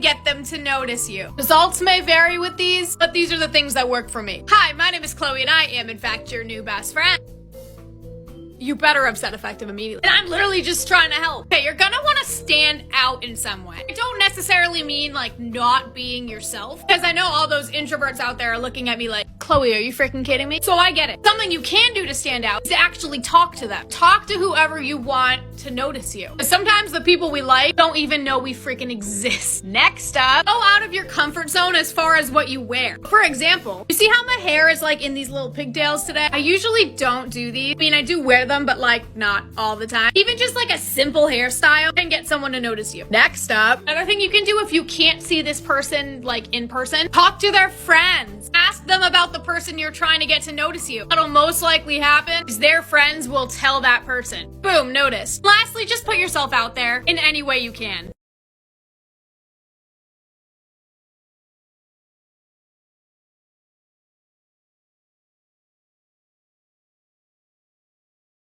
get them to notice you. Results may vary with these, but these are the things that work for me. Hi, my name is Chloe and I am in fact your new best friend. You better have said effective immediately. And I'm literally just trying to help. Okay, you're gonna wanna stand out in some way. I don't necessarily mean like not being yourself, because I know all those introverts out there are looking at me like, Chloe, are you freaking kidding me? So I get it. Something you can do to stand out is to actually talk to them. Talk to whoever you want to notice you. Sometimes the people we like don't even know we freaking exist. Next up, go out of your comfort zone as far as what you wear. For example, you see how my hair is like in these little pigtails today? I usually don't do these. I mean, I do wear them, but like not all the time. Even just like a simple hairstyle can get someone to notice you. Next up, another thing you can do if you can't see this person like in person, talk to their friends. Ask them about the person you're trying to get to notice you. What'll most likely happen is their friends will tell that person. Boom, notice. Lastly, just put yourself out there in any way you can.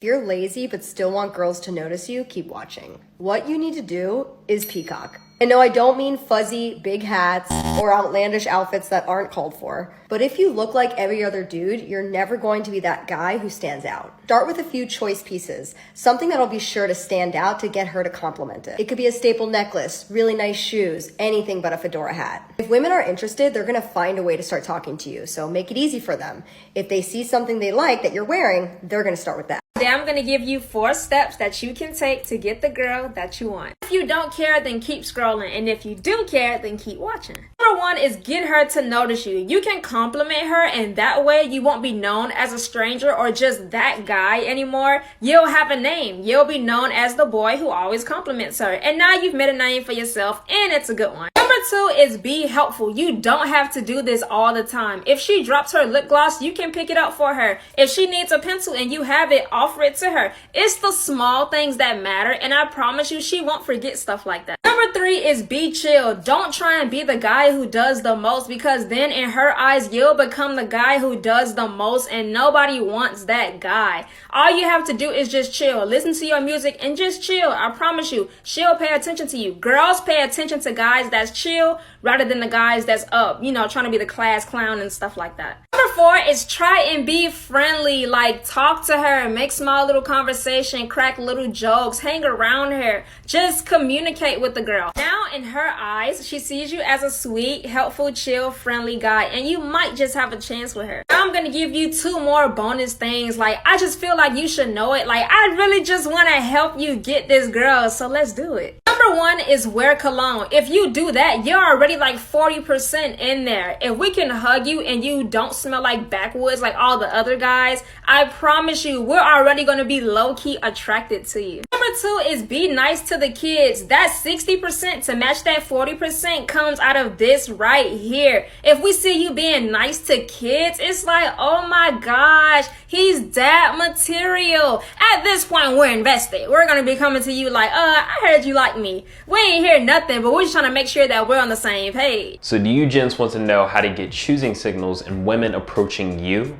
If you're lazy but still want girls to notice you, keep watching. What you need to do is peacock. And no, I don't mean fuzzy, big hats, or outlandish outfits that aren't called for. But if you look like every other dude, you're never going to be that guy who stands out. Start with a few choice pieces, something that'll be sure to stand out to get her to compliment it. It could be a staple necklace, really nice shoes, anything but a fedora hat. If women are interested, they're gonna find a way to start talking to you, so make it easy for them. If they see something they like that you're wearing, they're gonna start with that. Today I'm going to give you 4 steps that you can take to get the girl that you want. If you don't care, then keep scrolling. And if you do care, then keep watching. Number 1 is get her to notice you. You can compliment her, and that way you won't be known as a stranger or just that guy anymore. You'll have a name. You'll be known as the boy who always compliments her. And now you've made a name for yourself, and it's a good one. Number 2 is be helpful. You don't have to do this all the time. If she drops her lip gloss, you can pick it up for her. If she needs a pencil and you have it, offer it to her. It's the small things that matter, and I promise you she won't forget stuff like that. Number 3 is be chill. Don't try and be the guy who does the most, because then in her eyes you'll become the guy who does the most, and nobody wants that guy. All you have to do is just chill. Listen to your music and just chill. I promise you, she'll pay attention to you. Girls pay attention to guys that's chill rather than the guys that's up, you know, trying to be the class clown and stuff like that. Number 4 is try and be friendly. Like, talk to her, make small little conversation, crack little jokes, hang around her. Just communicate with the girl. Now, in her eyes, she sees you as a sweet, helpful, chill, friendly guy, and you might just have a chance with her. Now, I'm gonna give you 2 more bonus things. Like, I just feel like you should know it. Like, I really just want to help you get this girl, so let's do it. Number 1 is wear cologne. If you do that, you're already like 40% in there. If we can hug you and you don't smell like backwoods like all the other guys, I promise you, we're already going to be low-key attracted to you. Number 2 is be nice to the kids. That 60% to match that 40% comes out of this right here. If we see you being nice to kids, it's like, oh my gosh, he's dad material. At this point, we're invested. We're going to be coming to you like, I heard you like me. We ain't hear nothing, but we're just trying to make sure that we're on the same page. So do you gents want to know how to get choosing signals in women approaching you?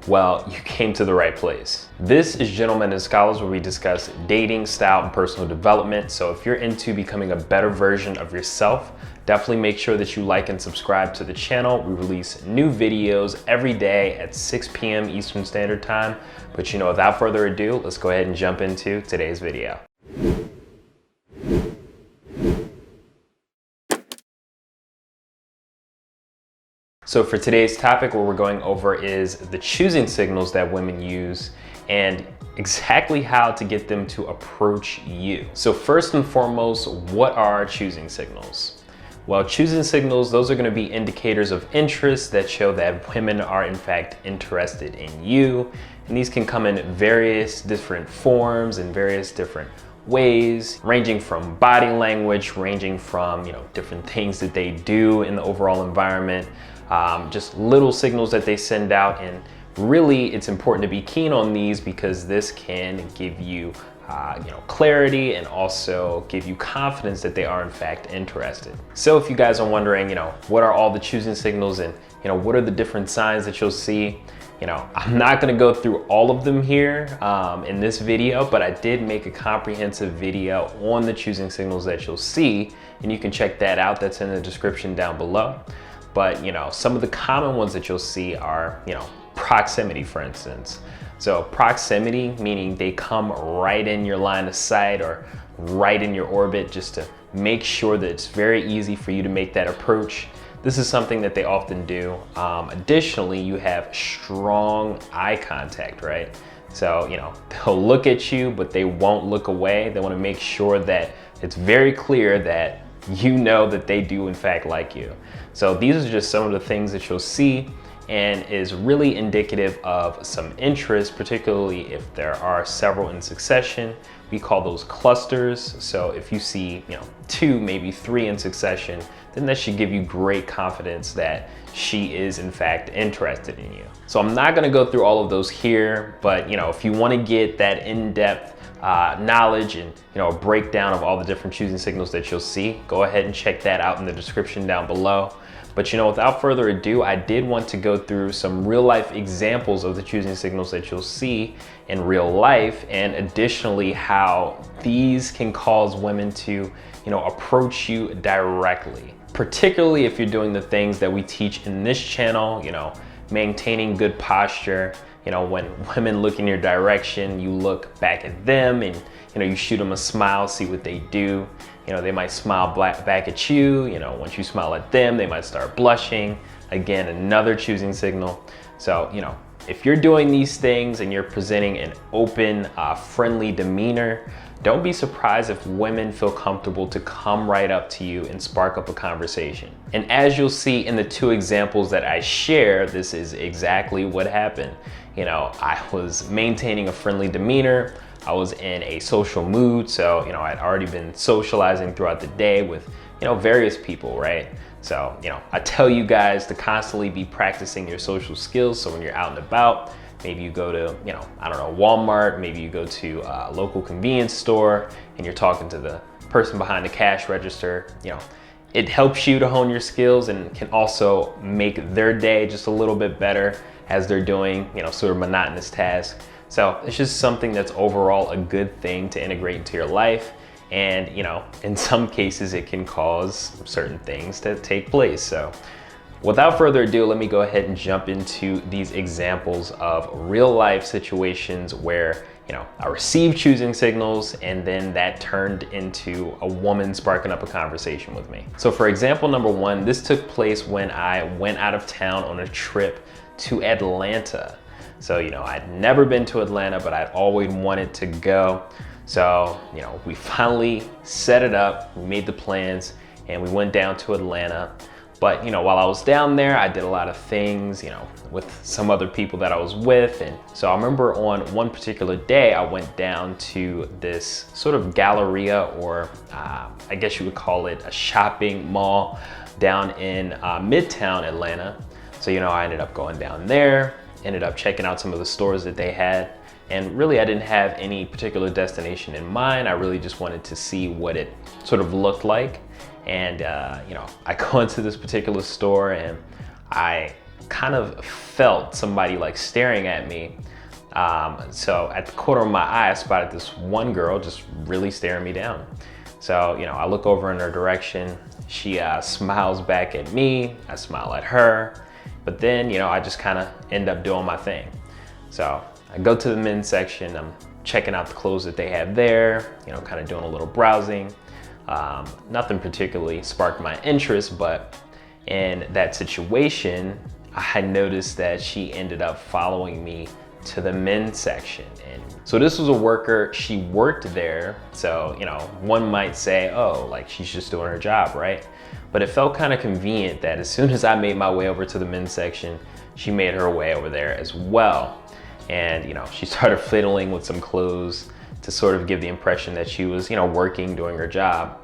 Well, you came to the right place. This is Gentlemen and Scholars, where we discuss dating, style, and personal development. So if you're into becoming a better version of yourself, definitely make sure that you like and subscribe to the channel. We release new videos every day at 6 p.m. Eastern Standard Time. But without further ado, let's go ahead and jump into today's video. So for today's topic, what we're going over is the choosing signals that women use and exactly how to get them to approach you. So first and foremost, what are choosing signals? Well, choosing signals, those are going to be indicators of interest that show that women are in fact interested in you. And these can come in various different forms and various different ways, ranging from body language, ranging from different things that they do in the overall environment, just little signals that they send out. And really, it's important to be keen on these because this can give you clarity and also give you confidence that they are in fact interested. So if you guys are wondering, what are all the choosing signals and what are the different signs that you'll see? You know, I'm not gonna go through all of them here in this video, but I did make a comprehensive video on the choosing signals that you'll see, and you can check that out. That's in the description down below. But, you know, some of the common ones that you'll see are, you know, proximity, for instance. So proximity, meaning they come right in your line of sight or right in your orbit, just to make sure that it's very easy for you to make that approach. This is something that they often do. Additionally, you have strong eye contact, right? So, you know, they'll look at you, but they won't look away. They want to make sure that it's very clear that you know that they do in fact like you. So these are just some of the things that you'll see, and is really indicative of some interest, particularly if there are several in succession. We call those clusters. So if you see, you know, 2, maybe 3 in succession, then that should give you great confidence that she is in fact interested in you. So I'm not gonna go through all of those here, but you know, if you wanna get that in-depth knowledge and, you know, a breakdown of all the different choosing signals that you'll see, go ahead and check that out in the description down below. But you know, without further ado, I did want to go through some real life examples of the choosing signals that you'll see in real life, and additionally how these can cause women to, you know, approach you directly. Particularly if you're doing the things that we teach in this channel, you know, maintaining good posture. You know, when women look in your direction, you look back at them and, you know, you shoot them a smile, see what they do. You know, they might smile back at you. You know, once you smile at them, they might start blushing. Again, another choosing signal. So, you know, if you're doing these things and you're presenting an open, friendly demeanor, don't be surprised if women feel comfortable to come right up to you and spark up a conversation. And as you'll see in the 2 examples that I share, this is exactly what happened. You know, I was maintaining a friendly demeanor. I was in a social mood. So, you know, I'd already been socializing throughout the day with, you know, various people, right? So, you know, I tell you guys to constantly be practicing your social skills. So when you're out and about, maybe you go to, you know, I don't know, Walmart, maybe you go to a local convenience store and you're talking to the person behind the cash register, you know, it helps you to hone your skills and can also make their day just a little bit better as they're doing, you know, sort of monotonous tasks. So it's just something that's overall a good thing to integrate into your life. And, you know, in some cases it can cause certain things to take place. So without further ado, let me go ahead and jump into these examples of real life situations where, you know, I received choosing signals and then that turned into a woman sparking up a conversation with me. So for example number 1, this took place when I went out of town on a trip to Atlanta. So, you know, I'd never been to Atlanta, but I'd always wanted to go. So, you know, we finally set it up, we made the plans, and we went down to Atlanta. But, you know, while I was down there, I did a lot of things, you know, with some other people that I was with. And so I remember on one particular day, I went down to this sort of galleria, or I guess you would call it a shopping mall down in Midtown Atlanta. So, you know, I ended up going down there, ended up checking out some of the stores that they had. And really, I didn't have any particular destination in mind. I really just wanted to see what it sort of looked like. And, you know, I go into this particular store and I kind of felt somebody like staring at me. So at the corner of my eye, I spotted this one girl just really staring me down. So, you know, I look over in her direction. She smiles back at me. I smile at her. But then, you know, I just kind of end up doing my thing. So I go to the men's section. I'm checking out the clothes that they have there, you know, kind of doing a little browsing. Nothing particularly sparked my interest, but in that situation, I noticed that she ended up following me to the men's section. And so this was a worker, she worked there. So, you know, one might say, oh, like she's just doing her job, right? But it felt kind of convenient that as soon as I made my way over to the men's section, she made her way over there as well. And, you know, she started fiddling with some clothes to sort of give the impression that she was, you know, working, doing her job.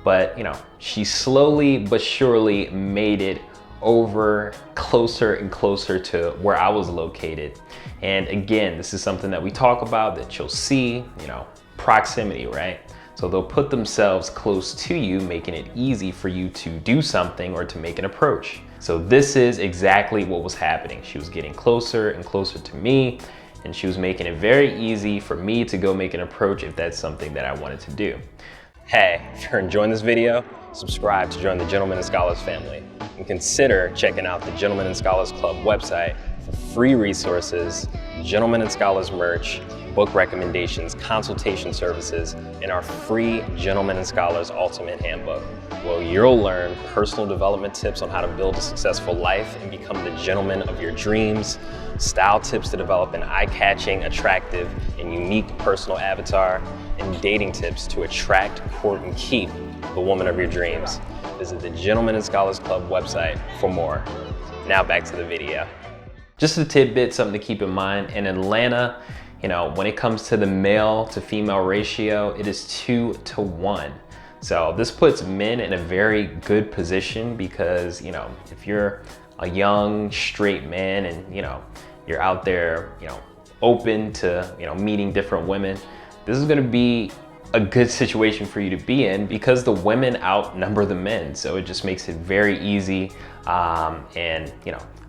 But, you know, she slowly but surely made it over closer and closer to where I was located. And again, this is something that we talk about, that you'll see, you know, proximity, right? So they'll put themselves close to you, making it easy for you to do something or to make an approach. So this is exactly what was happening. She was getting closer and closer to me, and she was making it very easy for me to go make an approach if that's something that I wanted to do. Hey, if you're enjoying this video, subscribe to join the Gentlemen and Scholars family, and consider checking out the Gentlemen and Scholars Club website for free resources, Gentlemen and Scholars merch, book recommendations, consultation services, and our free Gentlemen and Scholars Ultimate Handbook, where you'll learn personal development tips on how to build a successful life and become the gentleman of your dreams, style tips to develop an eye-catching, attractive, and unique personal avatar, and dating tips to attract, court, and keep the woman of your dreams. Visit the Gentlemen and Scholars Club website for more. Now back to the video. Just a tidbit, something to keep in mind. In Atlanta, when it comes to the male to female ratio, it is 2 to 1. So this puts men in a very good position because, if you're a young straight man and, you're out there, open to, meeting different women, this is going to be a good situation for you to be in because the women outnumber the men. So it just makes it very easy and,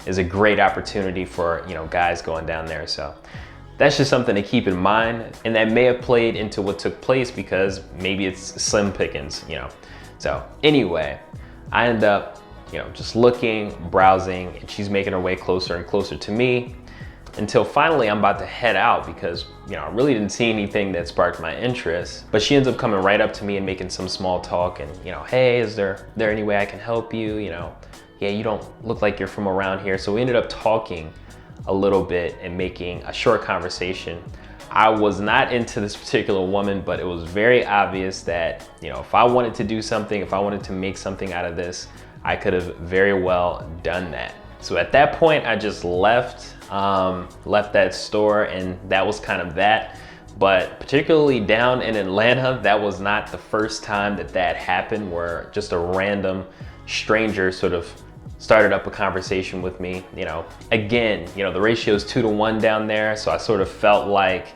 is a great opportunity for, guys going down there. So that's just something to keep in mind, and that may have played into what took place because maybe it's slim pickings, So anyway, I end up, just looking, browsing, and she's making her way closer and closer to me until finally I'm about to head out because, I really didn't see anything that sparked my interest. But she ends up coming right up to me and making some small talk and, hey, is there any way I can help you? Yeah, you don't look like you're from around here. So we ended up talking a little bit and making a short conversation. I was not into this particular woman, but it was very obvious that, if I wanted to do something, if I wanted to make something out of this, I could have very well done that. So at that point, I just left that store, and that was kind of that. But particularly down in Atlanta, that was not the first time that happened, where just a random stranger sort of started up a conversation with me. Again, the ratio is 2 to 1 down there. So I sort of felt like,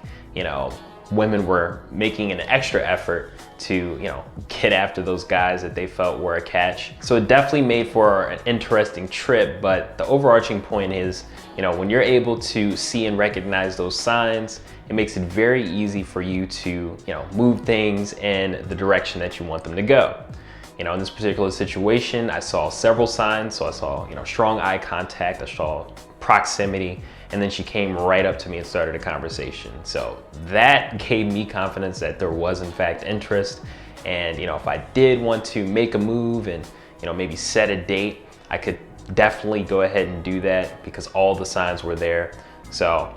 women were making an extra effort to, get after those guys that they felt were a catch. So it definitely made for an interesting trip. But the overarching point is, when you're able to see and recognize those signs, it makes it very easy for you to, move things in the direction that you want them to go. In this particular situation, I saw several signs. So I saw, strong eye contact, I saw proximity, and then she came right up to me and started a conversation. So that gave me confidence that there was in fact interest. And, if I did want to make a move and, maybe set a date, I could definitely go ahead and do that because all the signs were there. So,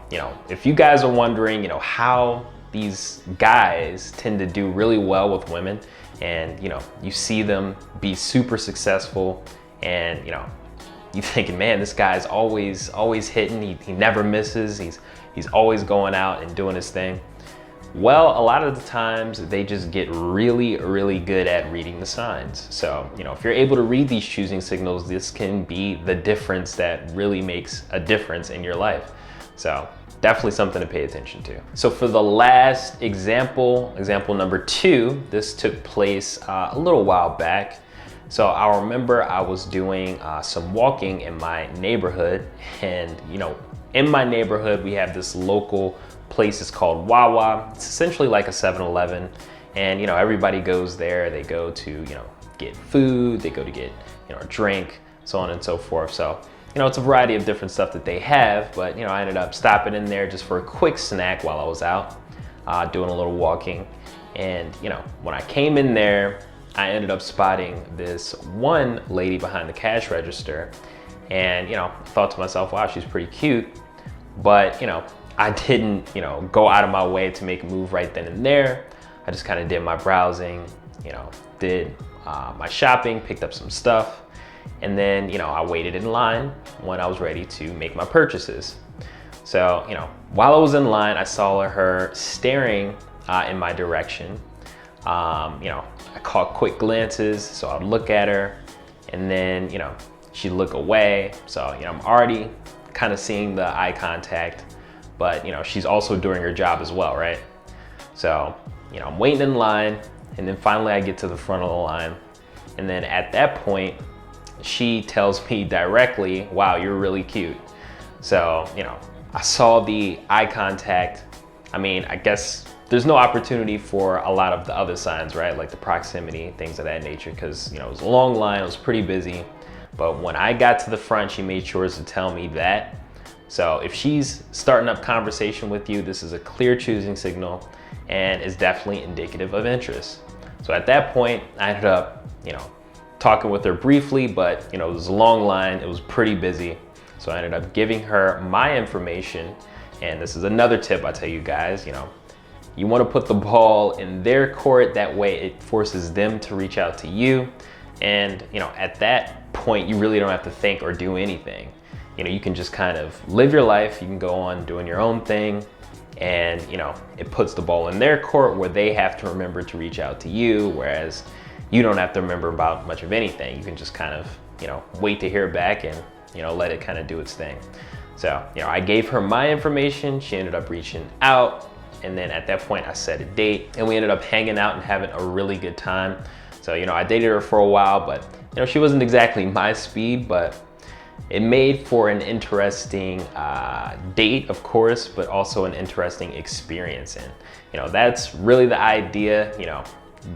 if you guys are wondering, how these guys tend to do really well with women, and you see them be super successful, and you thinking, man, this guy's always hitting, he never misses, he's always going out and doing his thing. Well, a lot of the times they just get really, really good at reading the signs. So, if you're able to read these choosing signals, this can be the difference that really makes a difference in your life. So definitely something to pay attention to. So for the last example number 2, this took place a little while back. So I remember I was doing some walking in my neighborhood, and in my neighborhood we have this local place. It's called Wawa. It's essentially like a 7-Eleven, and everybody goes there. They go to get food, they go to get a drink, so on and so forth. So it's a variety of different stuff that they have, but I ended up stopping in there just for a quick snack while I was out doing a little walking. And when I came in there, I ended up spotting this one lady behind the cash register, and thought to myself, wow, she's pretty cute. But I didn't go out of my way to make a move right then and there. I just kind of did my browsing, did my shopping, picked up some stuff, and then I waited in line when I was ready to make my purchases. So while I was in line, I saw her staring in my direction. I caught quick glances, so I'd look at her, and then she'd look away. So I'm already kind of seeing the eye contact, but she's also doing her job as well, right? So I'm waiting in line, And then finally I get to the front of the line. And then at that point, she tells me directly, wow, you're really cute. So, you know, I saw the eye contact. I mean, I guess there's no opportunity for a lot of the other signs, right? Like the proximity, things of that nature, because, you know, it was a long line, it was pretty busy. But when I got to the front, she made sure to tell me that. So if she's starting up conversation with you, this is a clear choosing signal and is definitely indicative of interest. So at that point, I ended up, you know, talking with her briefly, but, you know, it was a long line, it was pretty busy. So I ended up giving her my information. And this is another tip I tell you guys, you know, you want to put the ball in their court. That way it forces them to reach out to you. And, you know, at that point, you really don't have to think or do anything. You know, you can just kind of live your life. You can go on doing your own thing. And, you know, it puts the ball in their court where they have to remember to reach out to you. Whereas you don't have to remember about much of anything. You can just kind of, you know, wait to hear back and, you know, let it kind of do its thing. So, you know, I gave her my information. She ended up reaching out. And then at that point I set a date and we ended up hanging out and having a really good time. So, you know, I dated her for a while, but, you know, she wasn't exactly my speed, but it made for an interesting date, of course, but also an interesting experience. And, you know, that's really the idea, you know,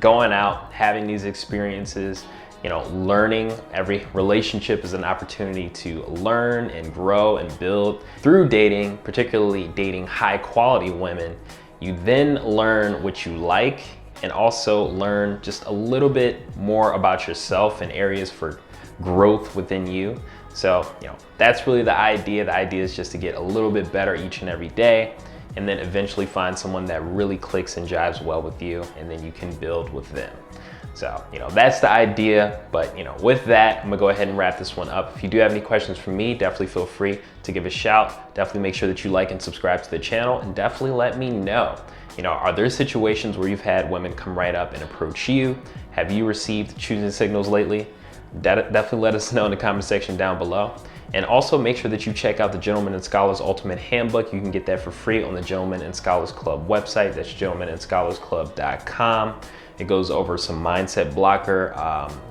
going out, having these experiences, you know, learning. Every relationship is an opportunity to learn and grow and build through dating, particularly dating high quality women. You then learn what you like and also learn just a little bit more about yourself and areas for growth within you. So, you know, that's really the idea. The idea is just to get a little bit better each and every day, and then eventually find someone that really clicks and jives well with you, and then you can build with them. So, you know, that's the idea. But, you know, with that, I'm gonna go ahead and wrap this one up. If you do have any questions for me, definitely feel free to give a shout. Definitely make sure that you like and subscribe to the channel, and definitely let me know, you know, are there situations where you've had women come right up and approach you? Have you received choosing signals lately? Definitely let us know in the comment section down below. And also make sure that you check out the Gentlemen and Scholars Ultimate Handbook. You can get that for free on the Gentlemen and Scholars Club website. That's gentlemenandscholarsclub.com. It goes over some mindset blocker,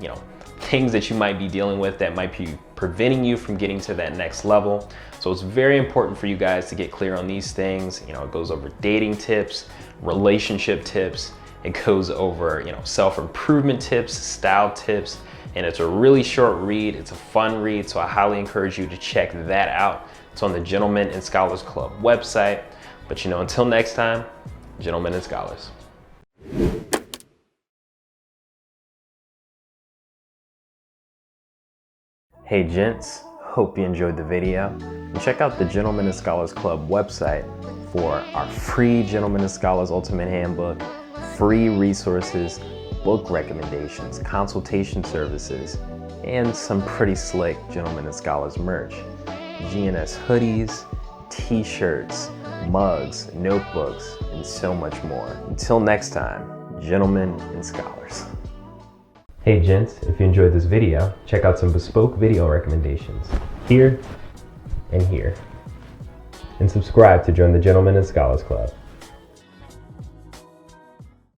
you know, things that you might be dealing with that might be preventing you from getting to that next level. So it's very important for you guys to get clear on these things. You know, it goes over dating tips, relationship tips. It goes over, you know, self-improvement tips, style tips. And it's a really short read. It's a fun read. So I highly encourage you to check that out. It's on the Gentlemen and Scholars Club website. But, you know, until next time, Gentlemen and Scholars. Hey gents, hope you enjoyed the video. And check out the Gentlemen and Scholars Club website for our free Gentlemen and Scholars Ultimate Handbook, free resources, book recommendations, consultation services, and some pretty slick Gentlemen and Scholars merch. GNS hoodies, t-shirts, mugs, notebooks, and so much more. Until next time, Gentlemen and Scholars. Hey gents, if you enjoyed this video, check out some bespoke video recommendations here and here. And subscribe to join the Gentlemen and Scholars Club.